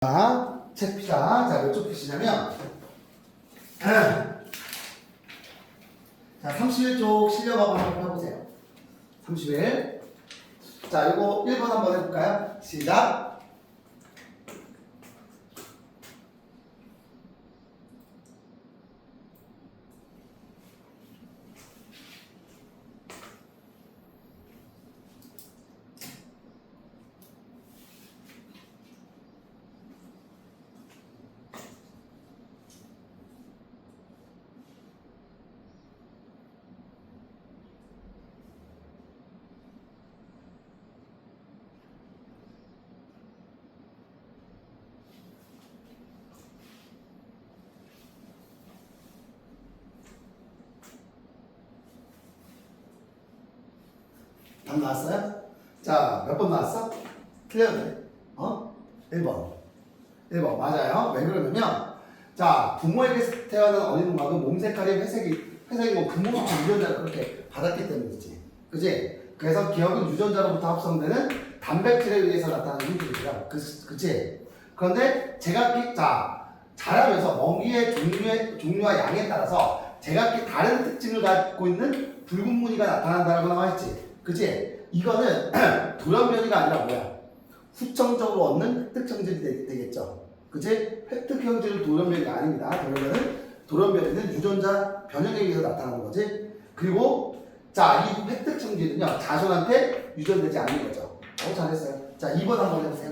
자, 책 피자. 자, 몇 쪽 피시냐면, 자, 31쪽 실력하고 한번 해보세요. 31. 자, 이거 1번 한번 해볼까요? 시작. 답 나왔어요? 자, 몇 번 나왔어? 틀렸네. 1번. 1번. 맞아요. 왜 그러냐면, 자, 부모에게 태어난 어린 음악은 몸 색깔이 회색이고 부모가 유전자를 그렇게 받았기 때문이지. 그지? 그래서 기억은 유전자로부터 합성되는 단백질에 의해서 나타나는 형질이야. 그치? 그런데 제각기, 자라면서 먹이의 종류와 양에 따라서 제각기 다른 특징을 갖고 있는 붉은 무늬가 나타난다라고 나와있지. 그치? 이거는 돌연변이가 아니라 뭐야? 후천적으로 얻는 획득 형질이 되겠죠. 그치? 획득 형질은 돌연변이가 아닙니다. 돌연변이는 유전자 변형에 의해서 나타나는 거지. 그리고 자, 이 획득 형질은요, 자손한테 유전되지 않는 거죠. 잘했어요. 자, 2번 한번 해보세요.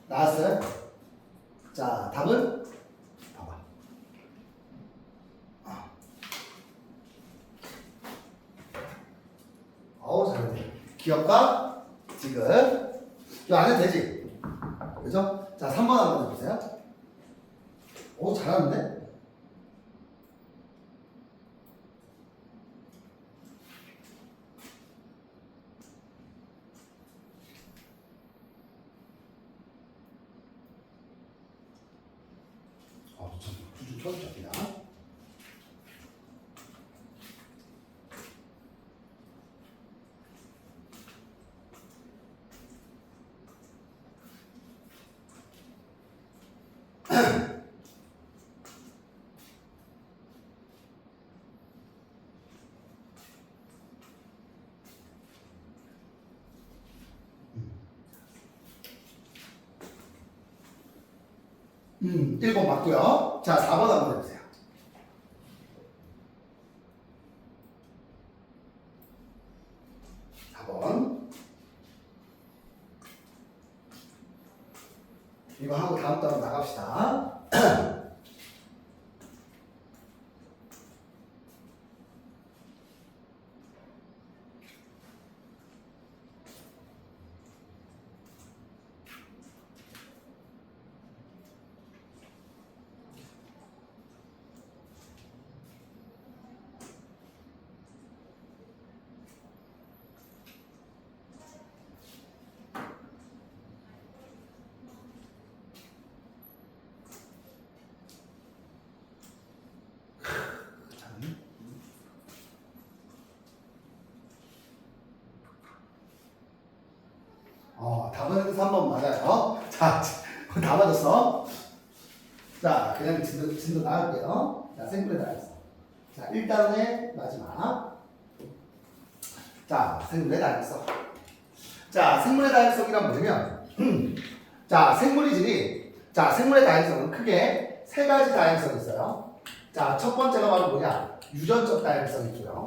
나왔어요? 자, 답은? 봐봐. 잘했네. 기억과 지금. 이거 안 해도 되지? 그죠? 자, 3번 한번 해보세요. 잘하는데? 수준 초급적이다. 음, 1번 맞고요. 자, 4번 한번 해보세요. 4번. 이거 하고 다음 단어 나갑시다. 답은 3번 맞아요. 자, 다 맞았어. 자, 그냥 진도 나갈게요. 자, 생물의 다양성. 자, 1단의 마지막. 자, 생물의 다양성. 자, 생물의 다양성이란 뭐냐면, 생물의 다양성은 크게 세 가지 다양성이 있어요. 자, 첫 번째가 바로 뭐냐? 유전적 다양성이고요.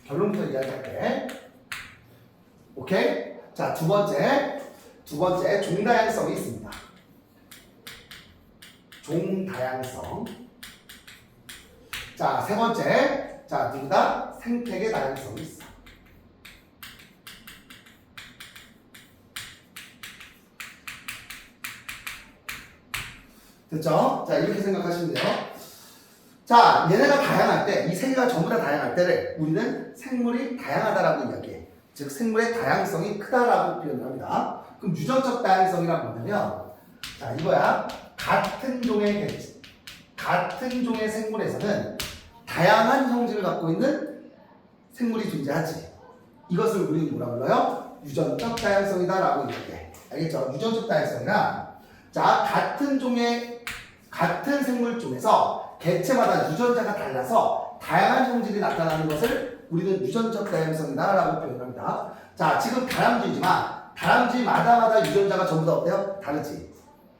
결론부터 이야기할게. 오케이? 자, 두 번째 종다양성이 있습니다. 종다양성. 자, 세 번째, 자, 누구다? 생태계 다양성이 있어. 됐죠? 자, 이렇게 생각하시면 돼요. 자, 얘네가 다양할 때, 이 세 개가 전부 다 다양할 때를 우리는 생물이 다양하다라고 이야기해. 즉, 생물의 다양성이 크다라고 표현을 합니다. 그럼 유전적 다양성이란 뭐냐면, 자, 이거야. 같은 종의 생물에서는 다양한 성질을 갖고 있는 생물이 존재하지. 이것을 우리는 뭐라 불러요? 유전적 다양성이다라고 이야기해. 알겠죠? 유전적 다양성이란, 자, 같은 생물 중에서 개체마다 유전자가 달라서 다양한 성질이 나타나는 것을 우리는 유전적 다양성이다라고 표현합니다. 자, 지금 다람쥐지만 다람쥐마다마다 유전자가 전부 다 어때요? 다르지.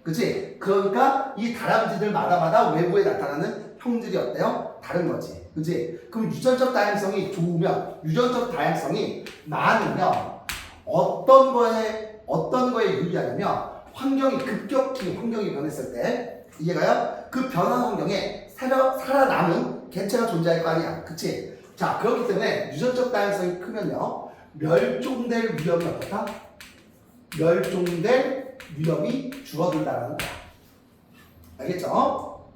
그치? 그러니까 이 다람쥐들마다마다 외부에 나타나는 형질이 어때요? 다른 거지. 그치? 그럼 유전적 다양성이 좋으면, 유전적 다양성이 많으면 어떤 거에 유리하냐면 급격히 환경이 변했을 때, 이해가요? 그 변화 환경에 살아남은 개체가 존재할 거 아니야. 그치? 자, 그렇기 때문에 유전적 다양성이 크면요, 멸종될 위험이 어떻다? 멸종될 위험이 줄어든다는 거야. 알겠죠?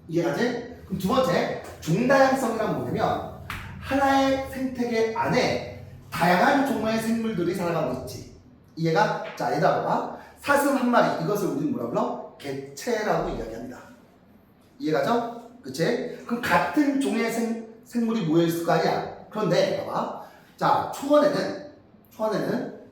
이해가지? 그럼 두 번째, 종다양성이란 뭐냐면 하나의 생태계 안에 다양한 종류의 생물들이 살아가고 있지. 이해가? 자, 얘들아 봐봐. 사슴 한 마리, 이것을 우리는 뭐라 불러? 개체라고 이야기합니다. 이해가죠? 그치? 그럼 같은 종의 생물이 모여있을 거 아니야? 그런데 봐봐. 자, 초원에는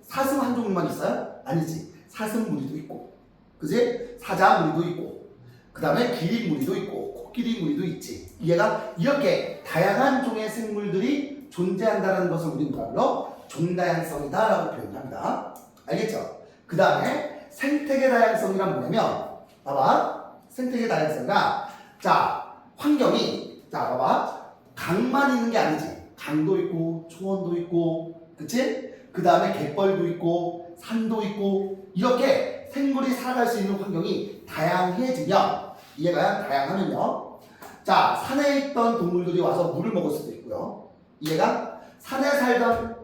사슴 한 종류만 있어요? 아니지. 사슴 무리도 있고, 그치? 사자 무리도 있고, 그 다음에 기린 무리도 있고, 코끼리 무리도 있지. 이해가? 이렇게 다양한 종의 생물들이 존재한다는 것을 우리는 뭐라 불러? 종다양성이다 라고 표현합니다. 알겠죠? 그 다음에 생태계 다양성이란 뭐냐면, 봐봐. 생태계 다양성이란, 자, 환경이, 자, 봐봐. 강만 있는 게 아니지. 강도 있고, 초원도 있고, 그치? 그 다음에 갯벌도 있고, 산도 있고, 이렇게 생물이 살아갈 수 있는 환경이 다양해지면, 이해가요? 다양하면요. 자, 산에 있던 동물들이 와서 물을 먹을 수도 있고요. 이해가? 산에 살던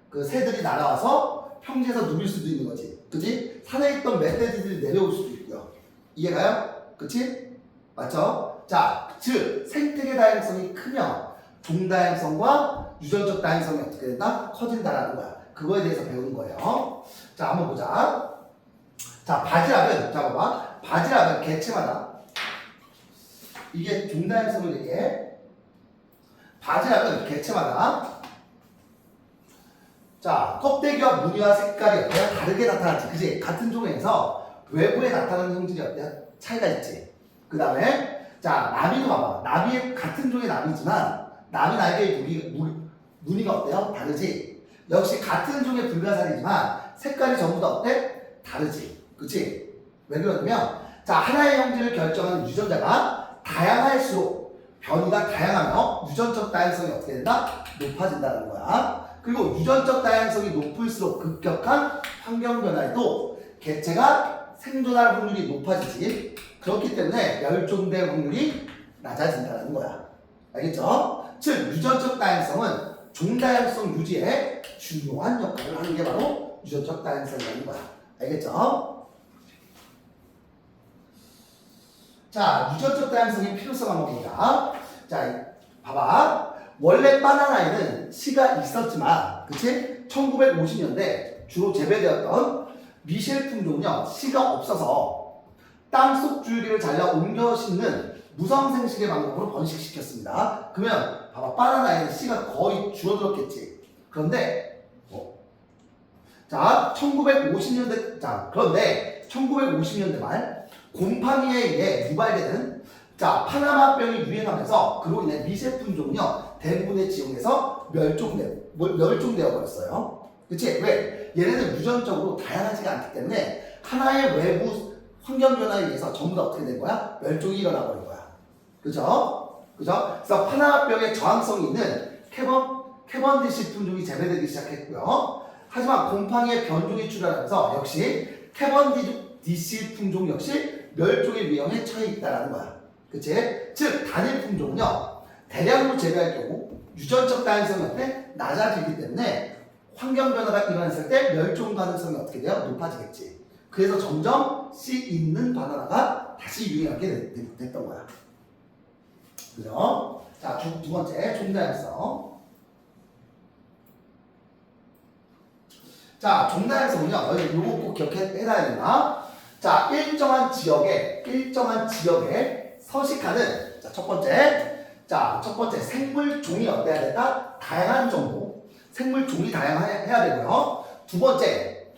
그 새들이 날아와서 평지에서 누빌 수도 있는 거지. 그치? 산에 있던 멧돼지들이 내려올 수도 있고요. 이해가요? 그치? 맞죠? 자, 즉 생태계 다양성이 크면 종다양성과 유전적 다양성이 어떻게 된다? 커진다라는 거야. 그거에 대해서 배우는 거예요. 자, 한번 보자. 자, 바지락은, 자, 봐봐. 바지락은 개체마다, 이게 종다양성을 얘기해. 바지락은 개체마다, 자, 껍데기와 무늬와 색깔이 어때요? 다르게 나타나지. 그지? 같은 종에서 외부에 나타나는 형질이 어때요? 차이가 있지. 그 다음에, 자, 나비도 봐봐. 같은 종의 나비지만, 나비 날개의 무늬가 어때요? 다르지. 역시 같은 종의 불가사리지만, 색깔이 전부 다 어때? 다르지. 그치? 왜 그러냐면, 자, 하나의 형질을 결정하는 유전자가 다양할수록, 변이가 다양하며, 유전적 다양성이 어떻게 된다? 높아진다는 거야. 그리고 유전적 다양성이 높을수록 급격한 환경 변화에도 개체가 생존할 확률이 높아지지. 그렇기 때문에 멸종될 확률이 낮아진다는 거야. 알겠죠? 즉 유전적 다양성은 종다양성 유지에 중요한 역할을 하는 게 바로 유전적 다양성이라는 거야. 알겠죠? 자, 유전적 다양성의 필요성 한번 보자. 자, 봐봐. 원래 바나나에는 씨가 있었지만, 그치? 1950년대 주로 재배되었던 미셸 품종은요, 씨가 없어서 땅속 줄기를 잘라 옮겨 심는 무성생식의 방법으로 번식시켰습니다. 그러면, 봐봐, 바나나에는 씨가 거의 줄어들었겠지. 그런데, 자, 1950년대, 자, 그런데 1950년대 말, 곰팡이에 의해 유발되는, 자, 파나마병이 유행하면서 그로 인해 미셸 품종은요, 대부분의 지역에서 멸종되어 버렸어요. 그치? 왜? 얘네는 유전적으로 다양하지가 않기 때문에 하나의 외부 환경 변화에 의해서 전부 다 어떻게 된 거야? 멸종이 일어나 버린 거야. 그죠? 그래서 파나마병에 저항성이 있는 캐번디시 품종이 재배되기 시작했고요. 하지만 곰팡이의 변종이 출현하면서 역시 캐번디시 품종 역시 멸종의 위험에 처해 있다는 거야. 그치? 즉 단일 품종은요 대량으로 재배할 경우 유전적 다양성이 어때? 낮아지기 때문에 환경 변화가 일어났을 때 멸종 가능성이 어떻게 돼요? 높아지겠지. 그래서 점점 씨 있는 바나나가 다시 유행하게 됐던 거야. 그죠? 자, 두 번째 종다양성. 자, 종다양성은요. 요거 꼭 기억해놔야 되나? 자, 일정한 지역에 서식하는 첫 번째 생물 종이 어때야 된다? 다양한 정도. 생물 종이 다양해야 되고요. 두 번째,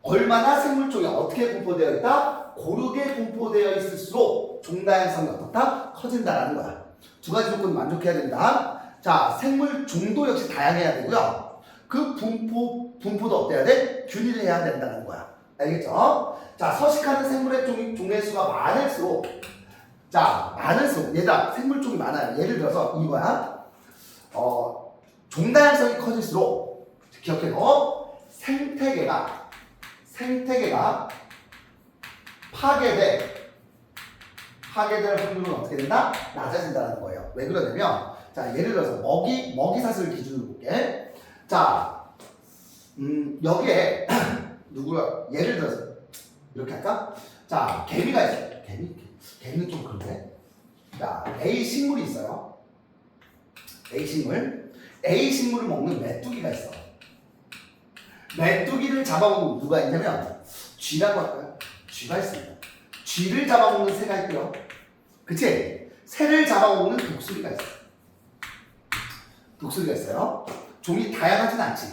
얼마나 생물 종이 어떻게 분포되어 있다? 고르게 분포되어 있을수록 종다양성이 어떻다? 커진다라는 거야. 두 가지 조건 만족해야 된다. 자, 생물 종도 역시 다양해야 되고요. 그 분포도 어때야 돼? 균일해야 된다는 거야. 알겠죠? 자, 서식하는 생물의 종의 수가 많을수록 얘들아, 생물종이 많아요. 예를 들어서 이거야. 종다양성이 커질수록 기억해둬. 생태계가 파괴될 확률은 어떻게 된다? 낮아진다는 거예요. 왜 그러냐면, 자, 예를 들어서 먹이사슬 기준으로 볼게. 자, 여기에 예를 들어서 이렇게 할까? 자, 개미가 있어요. 개미는 좀 그런데. 자, A 식물이 있어요. A 식물을 먹는 메뚜기가 있어. 메뚜기를 잡아먹는 누가 있냐면 쥐라고 할까요? 쥐가 있습니다. 쥐를 잡아먹는 새가 있고요. 그치? 새를 잡아먹는 독수리가 있어요. 종이 다양하진 않지.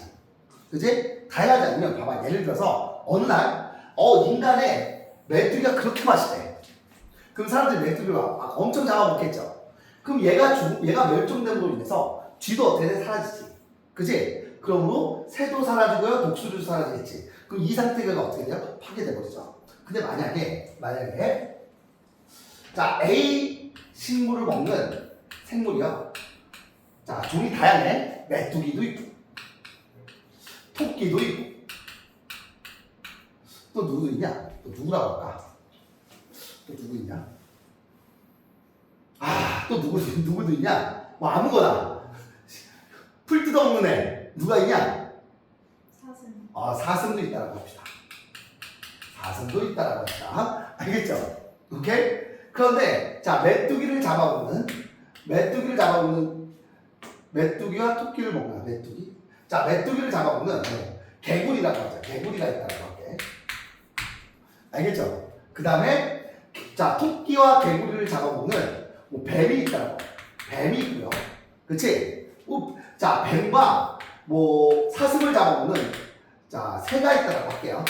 그치? 다양하지 않으면 봐봐. 예를 들어서 어느 날 인간의 메뚜기가 그렇게 맛있대. 그럼 사람들이 메뚜기를 엄청 잡아먹겠죠. 그럼 얘가 멸종됨으로 인해서 쥐도 어떻게 돼? 사라지지. 그치? 그러므로 새도 사라지고요. 독수리도 사라지겠지. 그럼 이 상태가 어떻게 돼요? 파괴돼버리죠. 근데 만약에 자, A 식물을 먹는 생물이요. 자, 종이 다양해. 메뚜기도 있고 토끼도 있고 또 누구 있냐? 또 누구라고 할까? 또 누구 있냐? 또 누구도 있냐? 뭐 아무거나 풀 뜯어먹는 애 누가 있냐? 사슴. 사슴도 있다라고 합시다. 사슴도 있다라고 합시다. 알겠죠? 오케이? 그런데 자, 메뚜기를 잡아먹는 메뚜기와 토끼를 먹는 메뚜기. 자, 메뚜기를 잡아먹는 개구리라고 하죠. 개구리가 있다라고 할게. 알겠죠? 그 다음에 자, 토끼와 개구리를 잡아먹는 뱀이 있다라고. 뱀이 있고요. 그치? 자, 뱀과 사슴을 잡아먹는 자, 새가 있다라고 할게요.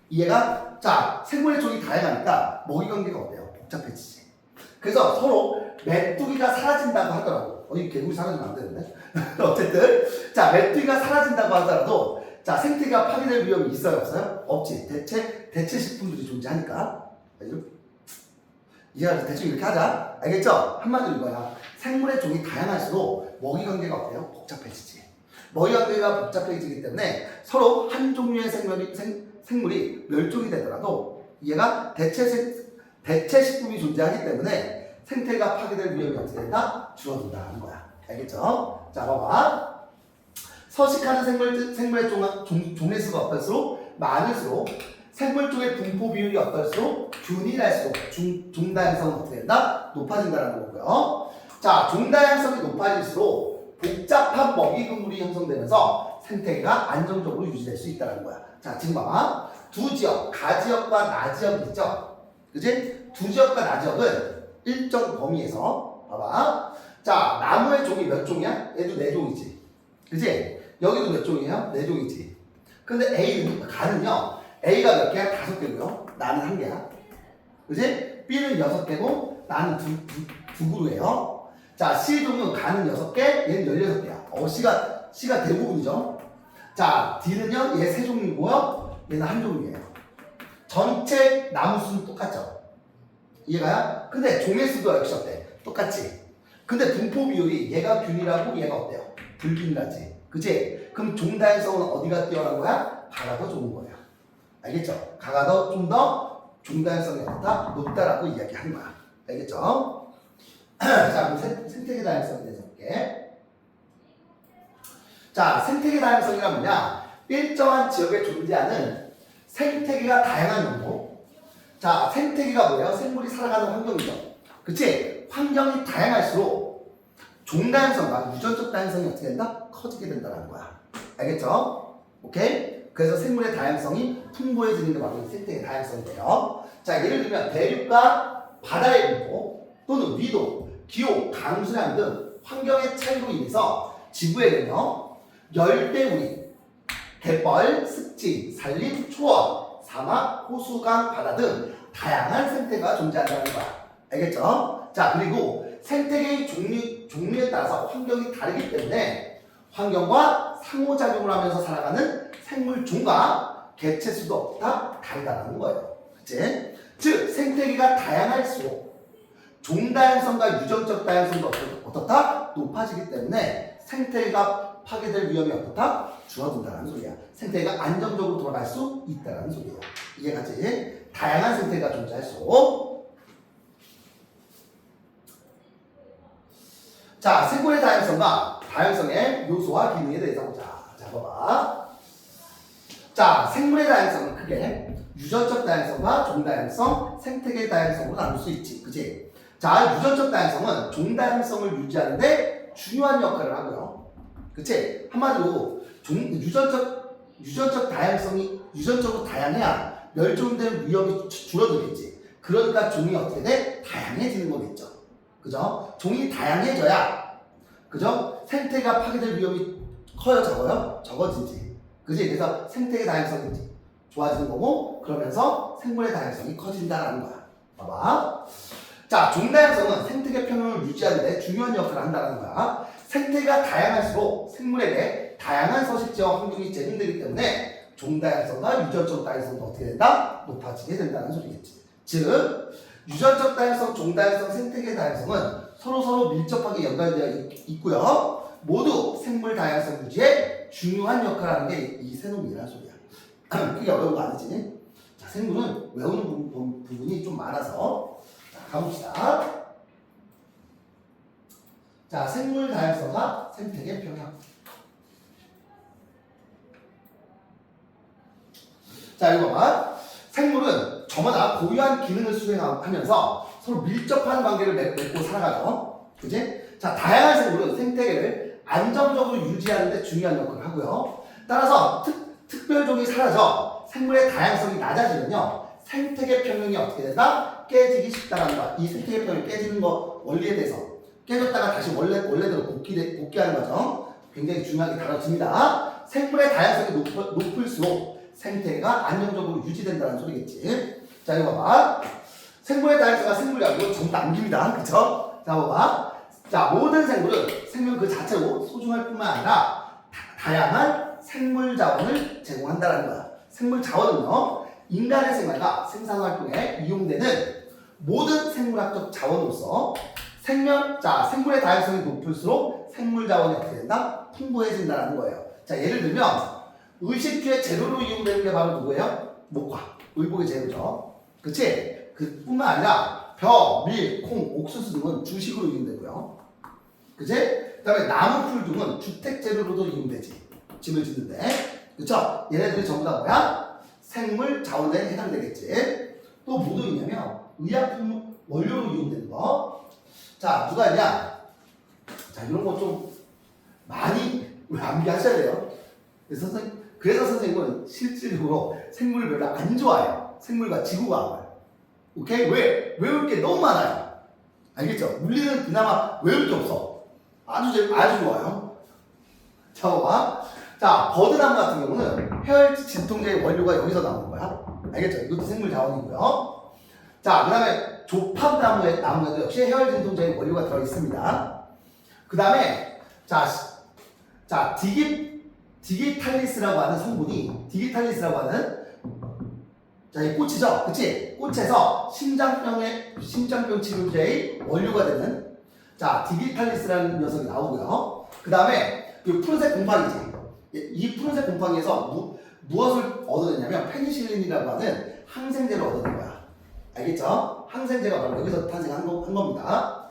이해가? 자, 생물의 종이 다양하니까 먹이 관계가 어때요? 복잡해지지. 그래서 서로 메뚜기가 사라진다고 하더라도 이 개구리 사라지면 안 되는데 어쨌든 자, 메뚜기가 사라진다고 하더라도 자, 생태계가 파괴될 위험이 있어요? 없어요? 없지. 대체 식품들이 존재하니까. 이해가 대충 이렇게 하자. 알겠죠? 한마디로 이거야. 생물의 종이 다양할수록 먹이 관계가 어때요? 복잡해지지. 먹이 관계가 복잡해지기 때문에 서로 한 종류의 생물이 멸종이 되더라도 얘가 대체 식품이 존재하기 때문에 생태가 파괴될 위험이 어떻게 된다? 줄어든다는 거야. 알겠죠? 자, 봐봐. 서식하는 생물의 종의 수가 어떨수록 많을수록 생물 쪽의 분포 비율이 어떨수록 균일할수록 종다양성은 어떻게 된다? 높아진다는 거고요. 자, 종다양성이 높아질수록 복잡한 먹이 그물이 형성되면서 생태계가 안정적으로 유지될 수 있다는 거야. 자, 지금 봐봐. 두 지역, 가지역과 나지역이 있죠? 그치? 두 지역과 나지역은 일정 범위에서 봐봐. 자, 나무의 종이 몇 종이야? 얘도 4종이지. 그치? 여기도 몇 종이에요? 4종이지. 근데 가는요. A가 몇 개야? 5개고요. 나는 1개야. 그치? B는 6개고 나는 2그루예요. 자, C종은 가는 6개, 얘는 16개야. C가 대부분이죠. 자, D는요, 얘 3종이고요. 얘는 1종이에요. 전체 나무 수는 똑같죠? 이해가요? 근데 종의 수도 역시 어때? 똑같지? 근데 분포 비율이 얘가 균이라고 얘가 어때요? 불균같지? 그치? 그럼 종 다양성은 어디가 뛰어난 거야? 가가 더 좋은 거예요. 알겠죠? 가가 더 좀 더 종 다양성이 어떻다? 높다라고 이야기하는 거야. 알겠죠? 자, 그럼 생태계 다양성에 대해서 볼게. 자, 생태계 다양성이란 뭐냐? 일정한 지역에 존재하는 생태계가 다양한 용도. 자, 생태계가 뭐예요? 생물이 살아가는 환경이죠. 그치? 환경이 다양할수록 종 다양성과 유전적 다양성이 어떻게 된다? 커지게 된다는 거야. 알겠죠? 오케이? 그래서 생물의 다양성이 풍부해지는 게 바로 생태계 다양성이 돼요. 자, 예를 들면 대륙과 바다의 분포 또는 위도, 기후, 강수량 등 환경의 차이로 인해서 지구에는요 열대우림, 갯벌, 습지, 산림, 초원, 사막, 호수강, 바다 등 다양한 생태계가 존재한다는 거야. 알겠죠? 자, 그리고 생태계의 종류에 따라서 환경이 다르기 때문에 환경과 상호작용을 하면서 살아가는 생물 종과 개체 수도 다 다르다는 거예요. 그치? 즉, 생태계가 다양할수록 종 다양성과 유전적 다양성도 어떻다? 높아지기 때문에 생태계가 파괴될 위험이 어떻다? 줄어든다는 소리야. 생태계가 안정적으로 돌아갈 수 있다는 소리야. 이해가지? 다양한 생태계가 존재할수록. 자, 생물의 다양성과 다양성의 요소와 기능에 대해서 보자. 자, 봐봐. 자, 생물의 다양성은 크게 유전적 다양성과 종 다양성, 생태계 다양성으로 나눌 수 있지. 그치? 자, 유전적 다양성은 종 다양성을 유지하는데 중요한 역할을 하고요. 그치? 한마디로 유전적 다양성이 유전적으로 다양해야 멸종될 위험이 줄어들겠지. 그러니까 종이 어떻게 돼? 다양해지는 거겠죠. 그죠? 종이 다양해져야, 그죠? 생태계가 파괴될 위험이 커요, 적어요? 적어지지. 그지? 그래서 생태계 다양성이 좋아지는 거고, 그러면서 생물의 다양성이 커진다라는 거야. 봐봐. 자, 종 다양성은 생태계 평형을 유지하는 데 중요한 역할을 한다는 거야. 생태계가 다양할수록 생물에게 다양한 서식지와 환경이 제공되기 때문에 종 다양성과 유전적 다양성도 어떻게 된다? 높아지게 된다는 소리겠지. 즉, 유전적 다양성, 종 다양성, 생태계 다양성은 서로 밀접하게 연관되어 있고요. 모두 생물 다양성 유지에 중요한 역할을 하는 게 이 세 놈이라는 소리야. 그게 어려운 거 아니지? 자, 생물은 외우는 부분이 좀 많아서 자, 가봅시다. 자, 생물 다양성과 생태계 평형. 자, 이거 봐. 생물은 저마다 고유한 기능을 수행하면서 서로 밀접한 관계를 맺고 살아가죠. 그지? 자, 다양한 생물은 생태계를 안정적으로 유지하는 데 중요한 역할을 하고요. 따라서 특별종이 사라져 생물의 다양성이 낮아지면요. 생태계 평형이 어떻게 된다? 깨지기 쉽다라는 거야. 이 생태계 평형이 깨지는 거 원리에 대해서 깨졌다가 다시 원래대로 복귀하는 과정 굉장히 중요하게 다뤄집니다. 생물의 다양성이 높을수록 생태계가 안정적으로 유지된다는 소리겠지. 자, 이거 봐봐. 생물의 다양성과 생물학은 전부 남깁니다. 그쵸? 자, 봐봐. 자, 모든 생물은 생명 그 자체로 소중할 뿐만 아니라 다양한 생물 자원을 제공한다는 거야. 생물 자원은요, 인간의 생활과 생산 활동에 이용되는 모든 생물학적 자원으로서 생물의 다양성이 높을수록 생물 자원이 어떻게 된다? 풍부해진다는 거예요. 자, 예를 들면 의식주의 재료로 이용되는 게 바로 누구예요? 목화, 의복의 재료죠. 그치? 그뿐만 아니라 벼, 밀, 콩, 옥수수 등은 주식으로 이용되고요. 그치? 그 다음에 나무, 풀 등은 주택 재료로도 이용되지. 집을 짓는데. 그쵸? 얘네들이 전부 다 뭐야? 생물 자원에 해당되겠지. 또 뭐도 있냐면 의약품 원료로 이용되는 거. 자, 누가 있냐? 자, 이런 거 좀 많이 암기하셔야 돼요. 그래서 선생님은 실질적으로 생물을 별로 안 좋아해요. 생물과 지구과학을. 오케이? 왜? 외울 게 너무 많아요. 알겠죠? 물리는 그나마 외울 게 없어. 아주 좋아요. 자, 봐봐. 자, 버드나무 같은 경우는 해열지 진통제의 원료가 여기서 나오는 거야. 알겠죠? 이것도 생물 자원이고요. 자, 그 다음에 조팝나무에도 역시 해열 진통제의 원료가 들어있습니다. 그 다음에 자, 디기탈리스라고 하는 성분이 디기탈리스라고 하는 자, 이 꽃이죠? 그치? 꽃에서 심장병 치료제의 원료가 되는 자, 디기탈리스라는 녀석이 나오고요. 그 다음에 이 푸른색 곰팡이지. 이 푸른색 곰팡이에서 무엇을 얻어냈냐면 페니실린이라고 하는 항생제를 얻어낸 거야. 알겠죠? 항생제가 바로 여기서 탄생한 겁니다.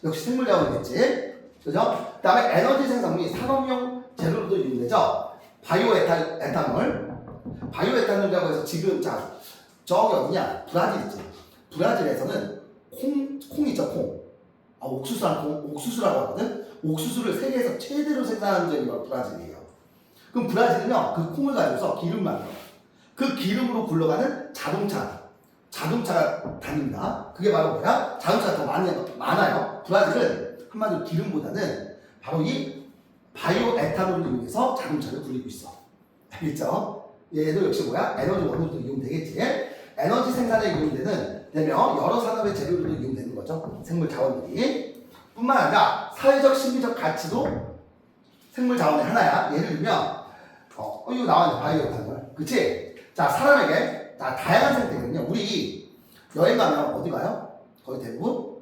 역시 생물자원이겠지. 그죠? 그 다음에 에너지 생산물이 산업용 재료로도 이용되죠. 바이오에탄올. 바이오에탄올이라고 해서 지금 자 저기 어디냐? 브라질 있지. 브라질에서는 콩 있죠, 콩. 아, 옥수수라고 하거든. 옥수수를 세계에서 최대로 생산하는 지역이 바로 브라질이에요. 그럼 브라질은요, 그 콩을 가지고서 기름 만들어. 그 기름으로 굴러가는 자동차가 다닙니다. 그게 바로 뭐야? 자동차가 더 많아요. 브라질은 한마디로 기름보다는 바로 이 바이오에탄올을 이용해서 자동차를 굴리고 있어. 알겠죠? 얘도 역시 뭐야? 에너지 원료도 이용되겠지. 에너지 생산에 이용되는 여러 산업의 재료로도 이용되는 거죠. 생물 자원들이. 뿐만 아니라 사회적 심리적 가치도 생물 자원의 하나야. 예를 들면 이거 나왔네. 바이오에탄올. 그치? 자, 사람에게 다양한 생태계는요. 우리 여행 가면 어디 가요? 거의 대부분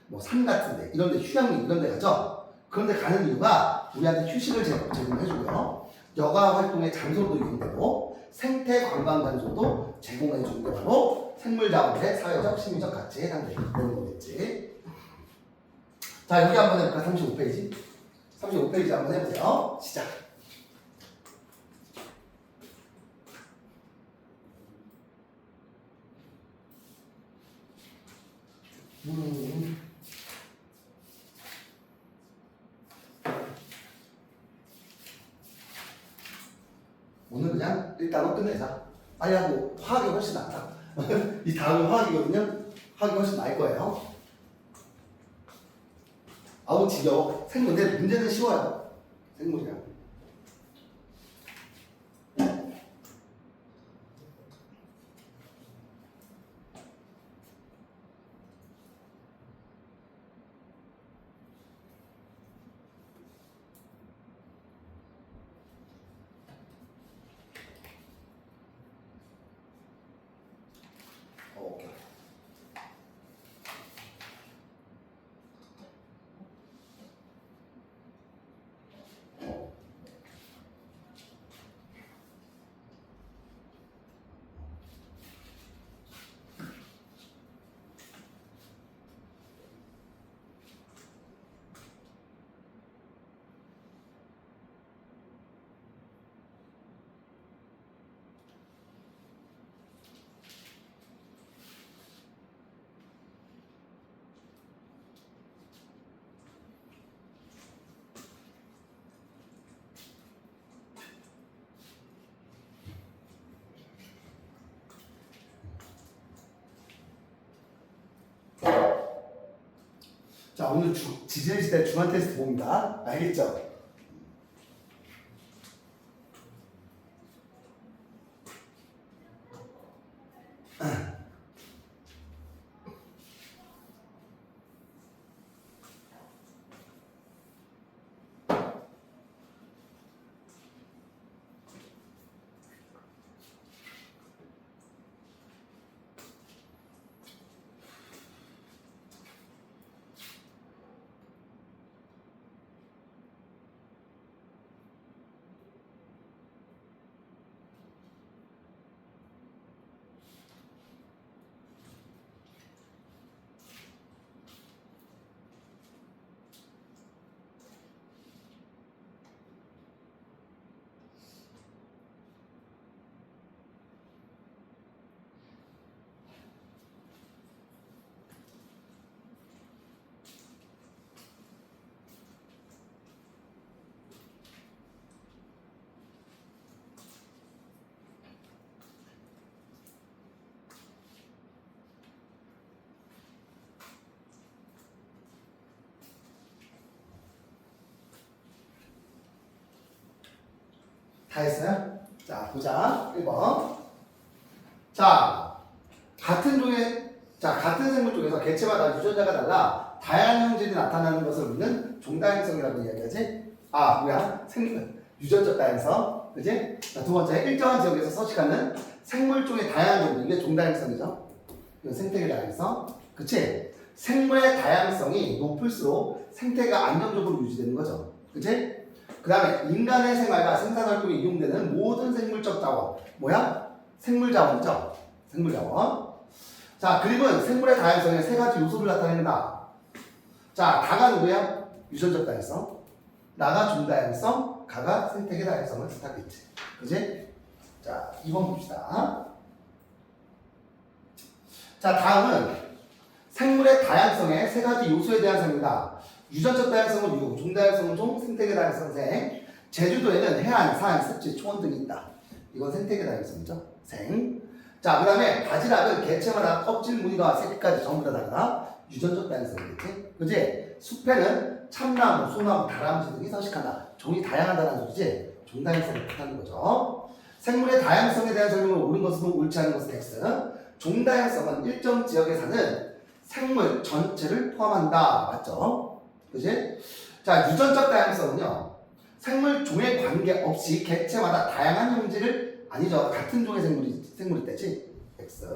뭐 산 같은 데, 이런 데 휴양림 이런 데 가죠. 그런 데 가는 이유가 우리한테 휴식을 제공해주고요. 여가 활동의 장소도 이용되고 생태 관광 장소도 제공해주는 게 바로 생물 자원의 사회적 심리적 가치에 해당되는 거겠지. 자, 여기 한번 해볼까? 35페이지. 35페이지 한번 해보세요. 시작. 오늘 그냥 일단은 끝내자. 빨리 하고 화학이 훨씬 낫다. 이 다음은 화학이거든요. 화학이 훨씬 나을 거예요. 아우 지겨워. 근데 문제는 쉬워요. 생물이야. 오케이. 자, 오늘 지질시대 중간 테스트 봅니다. 알겠죠? 다 했어요? 자, 보자. 1번. 자, 같은 생물 쪽에서 개체마다 유전자가 달라 다양한 형질이 나타나는 것을 우리는 종다양성이라고 이야기하지? 유전적 다양성. 그지? 자, 두 번째, 일정한 지역에서 서식하는 생물종의 다양한 종류, 이게 종다양성이죠. 이건 생태계 다양성. 그치? 생물의 다양성이 높을수록 생태가 안정적으로 유지되는 거죠. 그치? 그 다음에 인간의 생활과 생산활동에 이용되는 모든 생물적 자원. 뭐야? 생물자원이죠. 생물자원. 자, 그림은 생물의 다양성의 세 가지 요소를 나타낸다. 자, 다가 누구야? 유전적 다양성. 나가 종다양성. 가가 생태계 다양성을 뜻하겠지. 그치? 자, 2번 봅시다. 자, 다음은 생물의 다양성의 세 가지 요소에 대한 설명이다. 유전적 다양성은 유, 종다양성은 종, 생태계 다양성은 생. 제주도에는 해안, 산, 습지, 초원 등이 있다. 이건 생태계 다양성이죠. 생. 자, 그 다음에 바지락은 개체마다 껍질 무늬와 색깔까지 전부 다 다르다. 유전적 다양성이겠지. 그지? 숲에는 참나무, 소나무, 다람쥐 등이 서식한다. 종이 다양하다는 소리지. 종다양성을 뜻하는 거죠. 생물의 다양성에 대한 설명을 옳은 것은 O, 옳지 않은 것은 X. 종다양성은 일정 지역에 사는 생물 전체를 포함한다. 맞죠? 그지? 자, 유전적 다양성은요. 생물 종에 관계없이 개체마다 다양한 형질을 아니죠. 같은 종의 생물이 때지. X.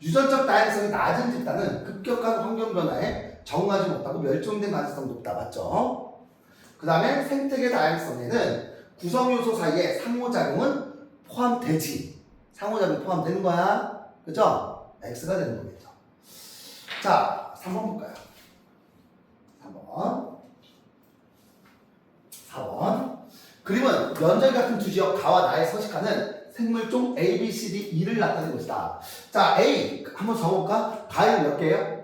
유전적 다양성이 낮은 집단은 급격한 환경 변화에 적응하지 못하고 멸종된 가능성이 높다. 맞죠? 그 다음에 생태계 다양성에는 구성 요소 사이에 상호작용은 포함되지. 상호작용 포함되는 거야. 그죠? X가 되는 거겠죠. 자, 3번 볼까요? 3번. 4번. 그림은 면적 같은 두 지역 가와 나에 서식하는 생물종 A, B, C, D, E를 나타낸 것이다. 자, A 한번 적어볼까? 가에는 몇 개예요?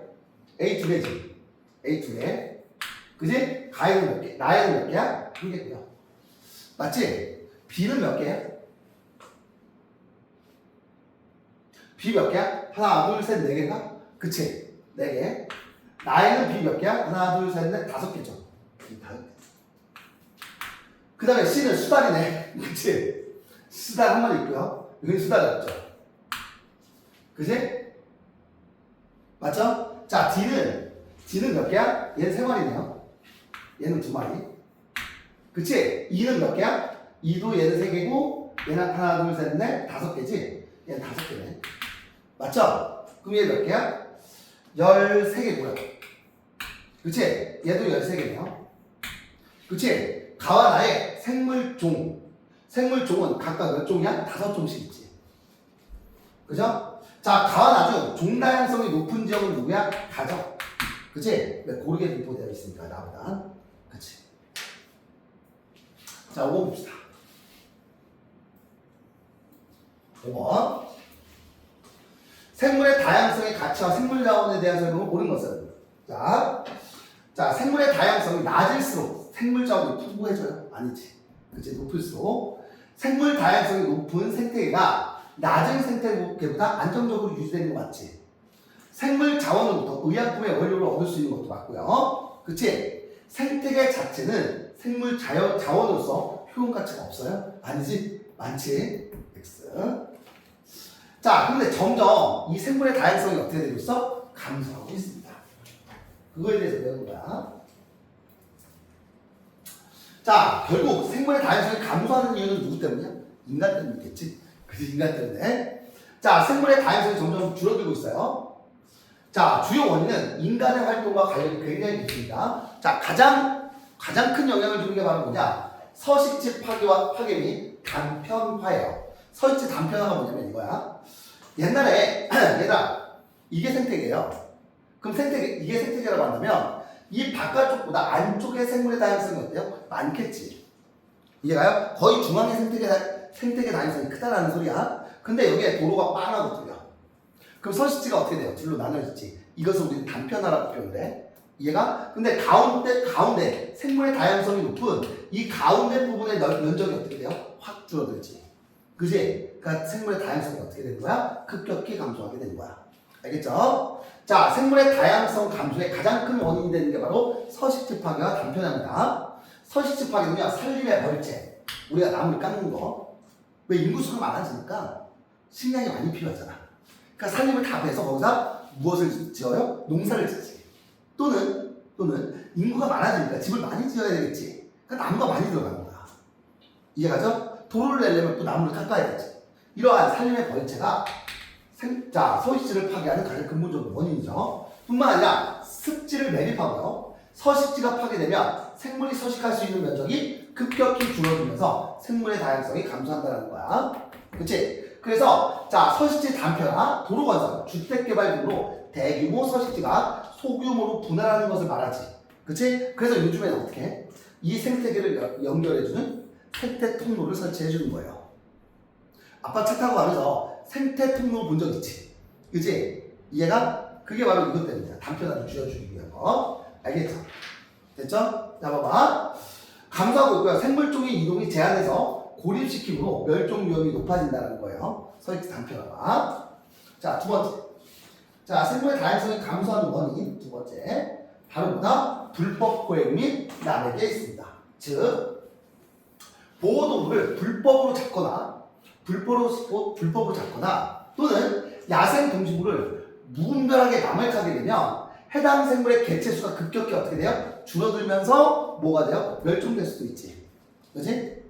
A 두 개지. A 두 개. 그지? 가에는 몇 개? 나에는 몇 개야? 한 개고요. 맞지? B는 몇 개야? B 몇 개야? 하나, 둘, 셋, 네 개인가? 그치? 네 개. 나에는 B 몇 개야? 하나, 둘, 셋, 넷, 다섯 개죠. 그 다음에 C는 수달이네. 그치? 수달 한 마리 있고요. 여기 수달이 없죠. 그치? 맞죠? 자, D는 몇 개야? 얘는 세 마리네요. 얘는 두 마리. 그치? E는 몇 개야? E도 얘는 세 개고, 얘는 하나, 둘, 셋, 넷, 다섯 개지? 얘는 다섯 개네. 맞죠? 그럼 얘 몇 개야? 13개고요. 그치? 얘도 13개네요. 그치? 가와 나의 생물종. 생물종은 각각 몇 종이야? 5종씩 있지. 그죠? 자, 가와 나 중 종다양성이 높은 지역은 누구야? 가죠. 그치? 고르게 분포되어 있으니까, 나보다. 그치? 자, 5번 봅시다. 5번. 생물의 다양성의 가치와 생물 자원에 대한 설명을 옳은 것은. 자, 생물의 다양성이 낮을수록 생물 자원이 풍부해져요? 아니지. 그치? 높을수록 생물 다양성이 높은 생태계가 낮은 생태계보다 안정적으로 유지되는 거 맞지? 생물 자원으로부터 의약품의 원료를 얻을 수 있는 것도 맞고요. 그치? 생태계 자체는 생물 자원으로서 효용 가치가 없어요? 아니지? 많지? X. 자, 근데 점점 이 생물의 다양성이 어떻게 되고 있어? 감소하고 있습니다. 그거에 대해서 배우는 거야. 자, 결국 생물의 다양성이 감소하는 이유는 누구 때문이야? 인간 때문이겠지? 그래서 인간 때문에. 자, 생물의 다양성이 점점 줄어들고 있어요. 자, 주요 원인은 인간의 활동과 관련이 굉장히 깊습니다. 자, 가장 큰 영향을 주는 게 바로 뭐냐? 서식지 파괴 및 단편화예요. 서식지 단편화가 뭐냐면 이거야. 옛날에 얘들아, 이게 생태계예요. 그럼 이게 생태계라고 한다면 이 바깥쪽보다 안쪽의 생물의 다양성이 어때요? 많겠지. 이해가요? 거의 중앙의 생태계 다양성이 크다라는 소리야. 근데 여기에 도로가 빤하고 뚫려. 그럼 서식지가 어떻게 돼요? 둘로 나눠졌지. 이것을 우리는 단편화라고 표현을 해. 이해가? 근데 가운데 생물의 다양성이 높은 이 가운데 부분의 면적이 어떻게 돼요? 확 줄어들지. 그지? 그러니까 생물의 다양성이 어떻게 되는 거야? 급격히 감소하게 되는 거야. 알겠죠? 자, 생물의 다양성 감소의 가장 큰 원인이 되는 게 바로 서식지 파괴와 단편화입니다. 서식지 파괴는요, 산림의 벌채. 우리가 나무를 깎는 거. 왜 인구수가 많아지니까 식량이 많이 필요하잖아. 그러니까 산림을 다 베서 거기서 무엇을 지어요? 농사를 짓지. 또는 인구가 많아지니까 집을 많이 지어야 되겠지. 그러니까 나무가 많이 들어가는 거야. 이해가죠? 도로를 내려면 또 나무를 깎아야 되지. 이러한 산림의 벌채가 서식지를 파괴하는 가장 근본적인 원인이죠. 뿐만 아니라 습지를 매립하고요. 서식지가 파괴되면 생물이 서식할 수 있는 면적이 급격히 줄어들면서 생물의 다양성이 감소한다는 거야. 그치? 그래서 서식지 단편화, 도로 건설, 주택개발 등으로 대규모 서식지가 소규모로 분할하는 것을 말하지. 그치? 그래서 요즘에는 어떻게 해? 이 생태계를 연결해주는 생태 통로를 설치해주는 거예요. 아빠 차 타고 가면서 생태 통로 본 적 있지? 그치? 이해가? 그게 바로 이것 때문이야. 단편화를 줄여주기 위한 거. 알겠죠? 됐죠? 자, 봐봐. 감소하고 있고요. 생물종의 이동이 제한해서 고립시킴으로 멸종 위험이 높아진다는 거예요. 서식지 단편화가. 자, 두 번째. 자, 생물의 다양성이 감소하는 원인. 두 번째. 바로 뭐다? 불법 포획 및 남에게 있습니다. 즉, 보호동물을 불법으로 잡거나 또는 야생 동식물을 무분별하게 남획하게 되면 해당 생물의 개체수가 급격히 어떻게 돼요? 줄어들면서 뭐가 돼요? 멸종될 수도 있지. 그렇지?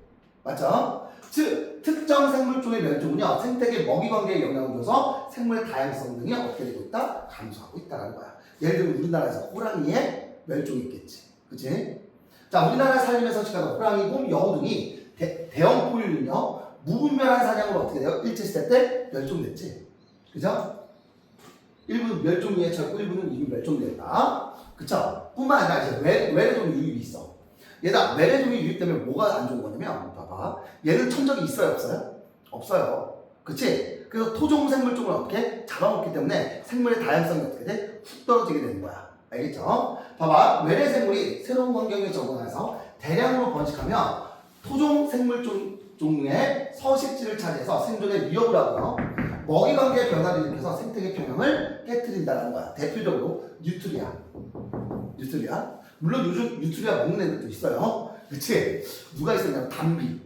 맞죠? 즉 특정 생물종의 멸종은요 생태계 먹이관계에 영향을 줘서 생물의 다양성 등이 어떻게 되고 있다? 감소하고 있다는 거야. 예를 들면 우리나라에서 호랑이의 멸종이 있겠지. 그렇지? 자, 우리나라 산림에 서식하는 호랑이, 곰, 여우 등이 대형 포유류는요 무분별한 사냥으로 어떻게 돼요? 일제시대 때 멸종됐지. 그죠? 일부는 멸종위에 처했고 일부는 이미 멸종됐다. 그쵸? 뿐만 아니라 이제 외래종 유입이 있어. 얘다 외래종이 유입되면 뭐가 안 좋은 거냐면 봐봐. 얘는 천적이 있어요? 없어요? 없어요. 그치? 그래서 토종 생물종을 어떻게 잡아먹기 때문에 생물의 다양성이 어떻게 돼? 훅 떨어지게 되는 거야. 알겠죠? 봐봐. 외래 생물이 새로운 환경에 적응해서 대량으로 번식하면 토종 생물종의 서식지를 차지해서 생존에 위협을 하고요. 먹이관계의 변화를 일으켜서 생태계 평형을 깨트린다는 거야. 대표적으로 뉴트리아. 물론 요즘 뉴트리아 먹는 애들도 있어요. 그치? 누가 있었냐면 담비.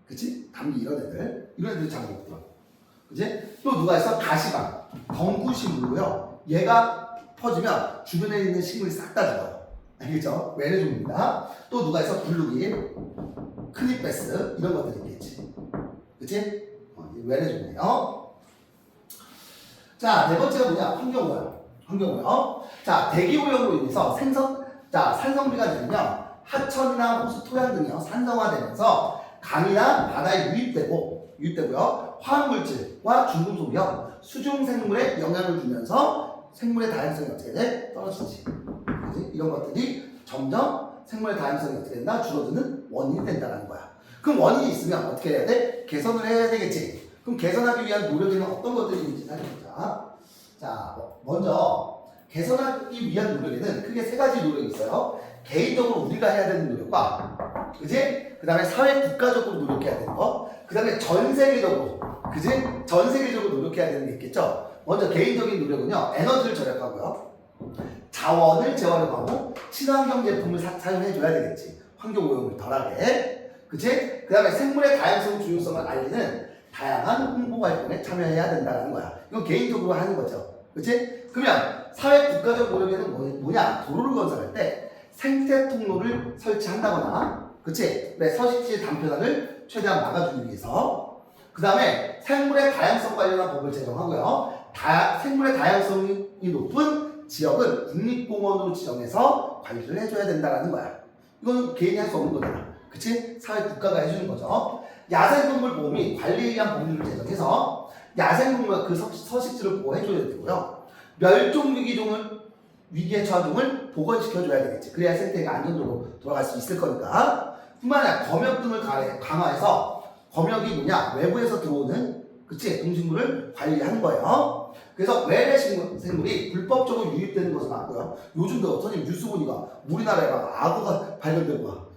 그치? 담비 이런 애들이 잘 먹더라고. 그치? 또 누가 있어? 가시방. 덩구식물로요. 얘가 퍼지면 주변에 있는 식물이 싹 다 죽어요. 알겠죠? 외래종입니다. 또 누가 있어? 블루길, 크리패스 이런 것들이 있겠지. 그치? 외래종이에요. 자, 네 번째가 뭐냐? 환경오염. 자, 대기오염으로 인해서 산성비가 늘면 하천이나 호수 토양 등이요 산성화되면서 강이나 바다에 유입되고요. 화학물질과 중금속이요 수중생물에 영향을 주면서 생물의 다양성이 어떻게 돼? 떨어지지. 그치? 이런 것들이 점점 생물의 다양성이 어떻게 된다? 줄어드는 원인이 된다는 거야. 그럼 원인이 있으면 어떻게 해야 돼? 개선을 해야 되겠지. 그럼 개선하기 위한 노력에는 어떤 것들이 있는지 살펴보자. 자, 먼저 개선하기 위한 노력에는 크게 세 가지 노력이 있어요. 개인적으로 우리가 해야 되는 노력과, 그지? 그 다음에 사회 국가적으로 노력해야 되는 거, 그 다음에 전 세계적으로, 그지? 전 세계적으로 노력해야 되는 게 있겠죠. 먼저 개인적인 노력은요, 에너지를 절약하고요, 자원을 재활용하고 친환경 제품을 사용해줘야 되겠지. 환경 오염을 덜하게, 그치? 그 다음에 생물의 다양성 중요성을 알리는 다양한 홍보 활동에 참여해야 된다는 거야. 이건 개인적으로 하는 거죠. 그치? 그러면 사회 국가적 노력에는 뭐냐? 도로를 건설할 때 생태 통로를 설치한다거나, 그치? 네, 서식지의 단편화를 최대한 막아주기 위해서. 그 다음에 생물의 다양성 관련한 법을 제정하고요. 생물의 다양성이 높은 지역은 국립공원으로 지정해서 관리를 해줘야 된다는 거야. 이건 개인이 할 수 없는 거잖아. 그치? 사회 국가가 해주는 거죠. 야생동물 보호및 관리에 의한 법률을 제정해서 야생동물과 그 서식지를 보호해줘야 되고요. 위기에 처한 종을 복원시켜줘야 되겠지. 그래야 생태계가 안정적으로 돌아갈 수 있을 거니까. 뿐만 아니라 검역 등을 강화해서 검역이 뭐냐? 외부에서 들어오는 그치? 동식물을 관리하는 거예요. 그래서 외래 생물이 불법적으로 유입되는 것을 막고요. 요즘도 선생님 뉴스 보니까 우리나라에 막 악어가 발견되고 막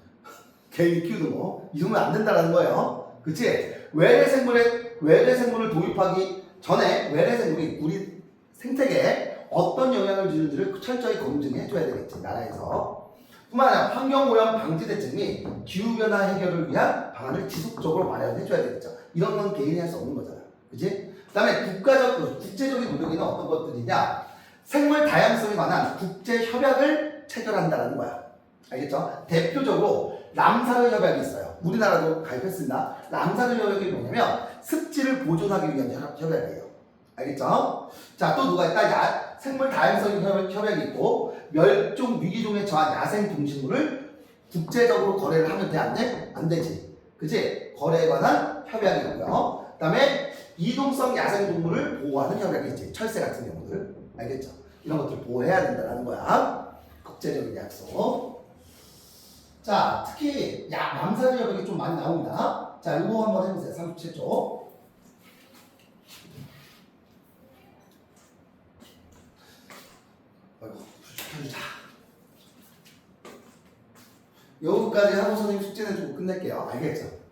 개인이 키우는 거 이러면 안 된다는 거예요. 그치? 외래 생물을 도입하기 전에 외래 생물이 우리 생태계에 어떤 영향을 주는지를 철저히 검증해 줘야 되겠지. 나라에서. 뿐만 아니라 환경오염 방지 대책 및 기후변화 해결을 위한 방안을 지속적으로 마련해 줘야 되겠죠. 이런 건 개인이 할 수 없는 거잖아. 그치? 그 다음에 국제적인 노력에는 어떤 것들이냐? 생물 다양성에 관한 국제 협약을 체결한다는 거야. 알겠죠? 대표적으로 람사르 협약이 있어요. 우리나라도 가입했습니다. 람사르 협약이 뭐냐면 습지를 보존하기 위한 협약이에요. 알겠죠? 자, 또 누가 있다? 생물 다양성 협약이 있고 멸종 위기종에 처한 야생 동식물을 국제적으로 거래를 하면 돼? 안 돼? 안 되지. 그치? 거래에 관한 협약이 있고요. 그 다음에 이동성 야생동물을 보호하는 협약이 있지. 철새 같은 경우들. 알겠죠? 이런 것들 보호해야 된다는 거야. 국제적인 약속. 자, 특히 람사르 협약이 좀 많이 나옵니다. 자, 이거 한번 해보세요. 37쪽. 아이고, 켜주자. 여기까지 하고 선생님 숙제 내주고 끝낼게요. 알겠죠?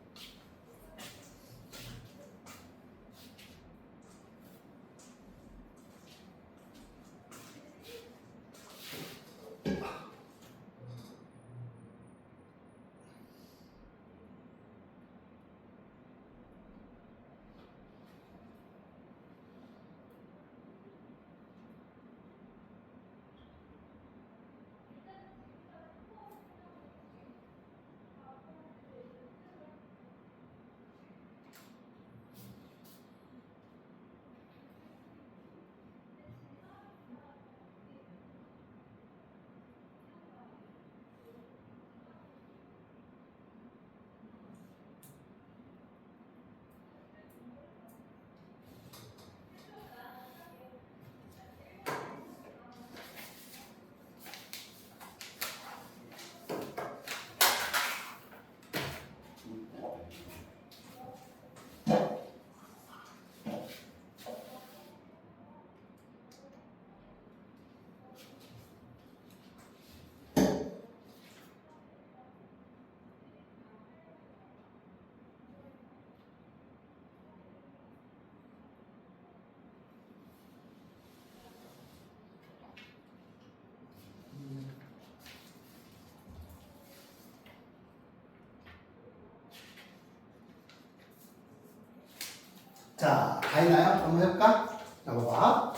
자, 다 있나요? 한번 해볼까? 자, 봐봐.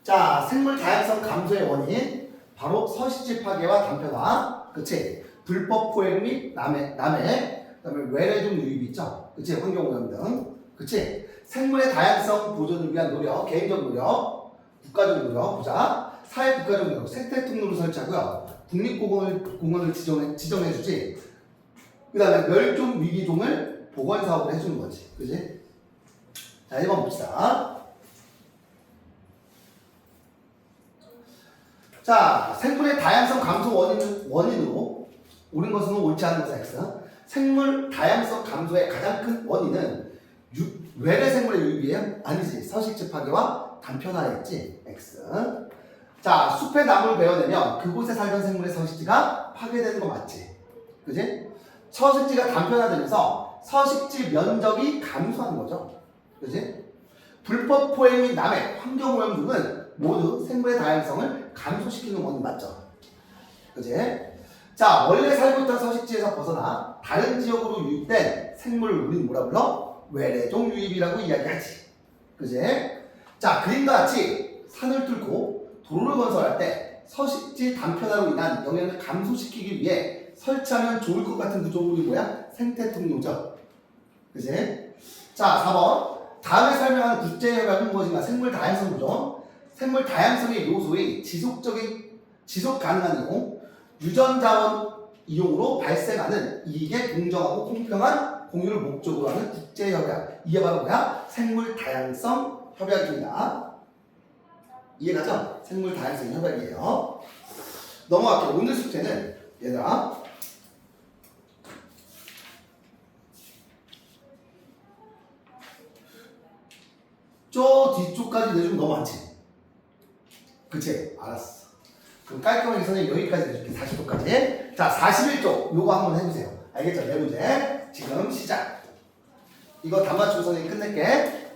자, 생물 다양성 감소의 원인 바로 서식지 파괴와 단편화, 그치? 불법 포획 및 남해, 그다음에 외래종 유입 있죠? 그치? 환경오염 등, 그치? 생물의 다양성 보존을 위한 노력, 개인적 노력, 국가적 노력, 보자. 사회 국가적 노력, 생태 통로를 설치하고요. 국립공원을 지정해주지. 그다음에 멸종 위기종을 보건 사업을 해주는 거지, 그지? 자, 1번 봅시다. 자, 생물의 다양성 감소 원인으로 옳은 것은 옳지 않은 것은 X. 생물 다양성 감소의 가장 큰 원인은 외래 생물의 유입이에요? 아니지. 서식지 파괴와 단편화였지. X. 자, 숲의 나무를 베어내면 그곳에 살던 생물의 서식지가 파괴되는 거 맞지? 그지? 서식지가 단편화되면서 서식지 면적이 감소하는 거죠. 그지? 불법 포획 및 남해, 환경오염 등은 모두 생물의 다양성을 감소시키는 원인 맞죠? 그지? 자, 원래 살고 있던 서식지에서 벗어나 다른 지역으로 유입된 생물을 우리는 뭐라 불러? 외래종 유입이라고 이야기하지. 그지? 자, 그림과 같이 산을 뚫고 도로를 건설할 때 서식지 단편화로 인한 영향을 감소시키기 위해 설치하면 좋을 것 같은 구조물이 뭐야? 생태통로죠. 그지? 자, 4번. 다음에 설명하는 국제협약은 무엇인가? 생물 다양성 보존. 생물 다양성의 요소의 지속 가능한 이용, 유전자원 이용으로 발생하는 이익의 공정하고 공평한 공유를 목적으로 하는 국제협약. 이게 바로 뭐야? 생물 다양성 협약입니다. 이해가죠? 생물 다양성 협약이에요. 넘어갈게요. 오늘 숙제는 얘들아. 저 뒤쪽까지 내주면 너무 많지? 그치? 알았어. 그럼 깔끔하게 선생님 여기까지 내줄게. 40도까지. 자, 41쪽 요거 한번 해보세요. 알겠죠? 네 문제 지금 시작. 이거 다 맞추고 선생님 끝낼게.